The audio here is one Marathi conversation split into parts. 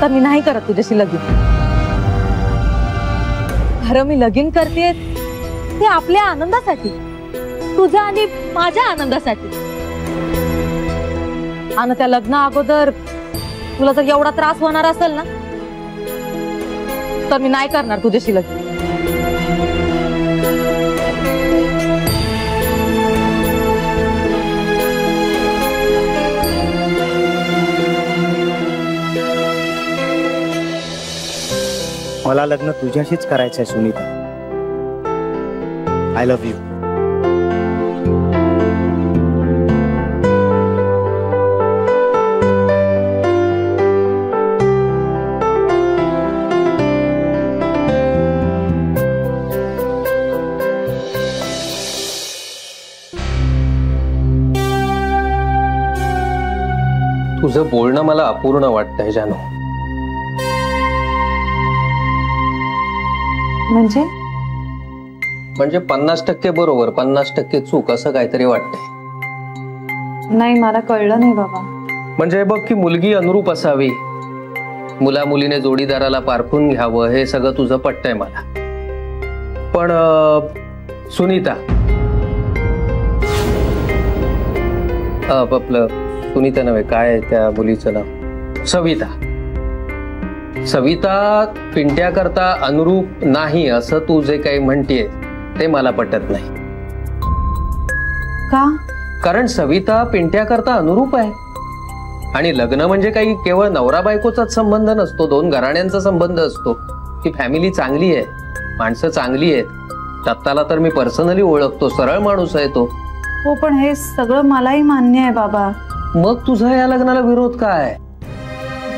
तर मी नाही करत तुझ्याशी लगीन. खरं मी लगीन करते ते आपल्या आनंदासाठी, तुझ्या आणि माझ्या आनंदासाठी. आणि त्या लग्ना अगोदर तुला जर एवढा त्रास होणार असेल ना तर मी नाही करणार तुझ्याशी लगीन. मला लग्न तुझ्याशीच करायचंय सुनीता. I love you. तुझं बोलणं मला अपूर्ण वाटतंय जानू. म्हणजे 50% बरोबर 50% चूक असं काहीतरी वाटतंय. नाही, मला कळलं नाही बाबा. म्हणजे बघ की मुलगी अनुरूप असावी, मुला मुलीने जोडीदाराला पारखून घ्यावं, हे सगळं तुझं पटतंय मला. पण सुनीता, आपलं सुनीता नव्हे, काय त्या मुलीचं नाव, सविता. सविता पिंट्या करता अनुरूप नाही असं तू जे काही म्हणतेय ते मला पटत नाही. का? कारण सविता पिंट्या करता अनुरूप आहे. आणि लग्न म्हणजे काही केवळ नवरा बायकोचाच संबंध नसतो, दोन घराण्यांचा संबंध असतो. ती फॅमिली चांगली आहे, माणसं चांगली आहेत. दत्ताला तर मी पर्सनली ओळखतो, सरळ माणूस आहे तो. हो, पण हे सगळं मलाही मान्य आहे बाबा. मग तुझा या लग्नाला विरोध काय?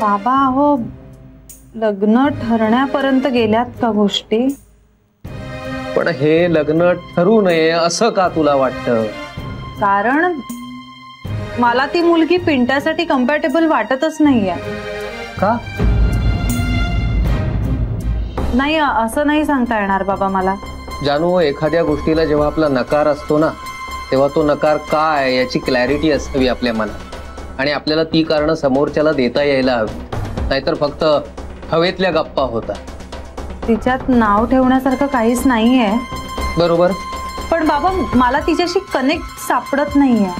बाबा हो, लग्न ठरण्यापर्यंत गेल्यात का गोष्टी? पण हे लग्न ठरू नये असं का तुला वाटतं? कारण मला ती मुलगी पिंट्यासाठी कम्पॅटेबल वाटतच नाहीये. का? नाही, असं नाही सांगता येणार बाबा मला. जानू, एखाद्या गोष्टीला जेव्हा आपला नकार असतो ना, तेव्हा तो नकार काय याची क्लॅरिटी असावी आपल्या मनात. आणि आपल्याला ती कारणं समोरच्याला देता यायला हवी, नाहीतर फक्त हवेतल्या गप्पा होता. तिच्यात नाव ठेवण्यासारखं काहीच नाहीये. बरोबर, पण बाबा मला तिच्याशी कनेक्ट सापडत नाहीये.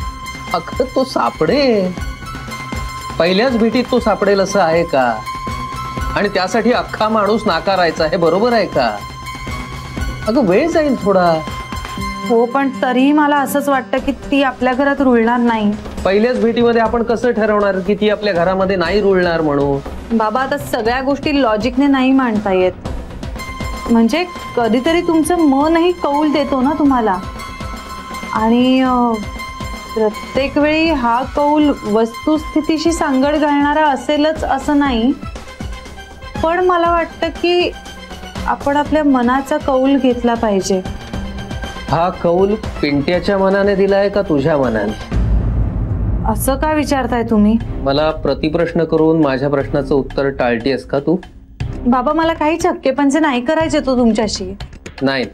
अगं तो सापडेल, पहिल्याच भेटीत तो सापडेल असं आहे का? आणि त्यासाठी अख्खा माणूस नाकारायचा, हे बरोबर आहे का? अगं वेळ जाईल थोडा. हो, पण तरीही मला असंच वाटतं की ती आपल्या घरात रुळणार नाही. पहिल्याच भेटीमध्ये आपण कसं ठरवणार की ती आपल्या घरामध्ये नाही रुळणार म्हणून? बाबा, आता सगळ्या गोष्टी लॉजिकने नाही मांडता येत. म्हणजे कधीतरी तुमचं मनही कौल देतो ना तुम्हाला, आणि प्रत्येक वेळी हा कौल वस्तुस्थितीशी सांगड घालणारा असेलच असं नाही. पण मला वाटतं की आपण आपल्या मनाचा कौल घेतला पाहिजे. हा कौल पिंट्याच्या मनाने दिलाय का तुझ्या मनाने? असं का विचारताय तुम्ही? मला प्रतिप्रश्न करून माझ्या प्रश्नाचं उत्तर टाळतेस का तू? बाबा, मला काही छक्केपंजे नाही करायचे तो तुमच्याशी. नाही,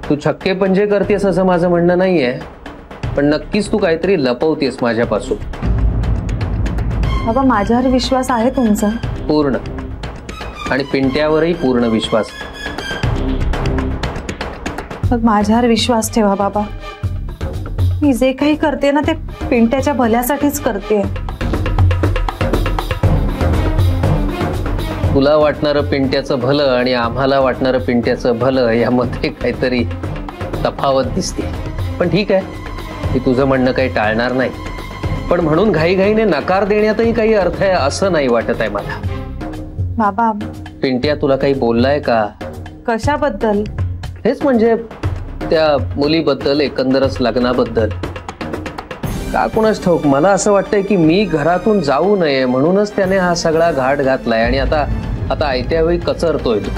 तू छक्केपंजे करतेस असं माझं म्हणणं नाहीये, पण नक्कीच तू काहीतरी लपवतेस माझ्यापासून. बाबा, माझ्यावर विश्वास आहे तुमचा? पूर्ण. आणि पिंट्यावरही पूर्ण विश्वास. मग माझ्यावर विश्वास ठेवा बाबा. मी जे काही करते ना ते पिंट्याच्या भल्यासाठीच करते. तुला वाटणारं पिंट्याचं भलं आणि आम्हाला वाटणारं पिंट्याचं भलं यामध्ये काहीतरी तफावत दिसते. पण ठीक आहे, मी तुझं म्हणणं काही टाळणार नाही. पण म्हणून घाईघाईने नकार देण्यातही काही अर्थ आहे असं नाही वाटत आहे मला. बाबा, पिंट्या तुला काही बोललाय का? कशाबद्दल? हेच म्हणजे त्या मुलीबद्दल, एकंदरच लग्नाबद्दल. का कोणाच ठाऊक, मला असं वाटतंय की मी घरातून जाऊ नये म्हणूनच त्याने हा सगळा घाट घातलाय. आणि आता आयत्या वेळी कचरतोय तो.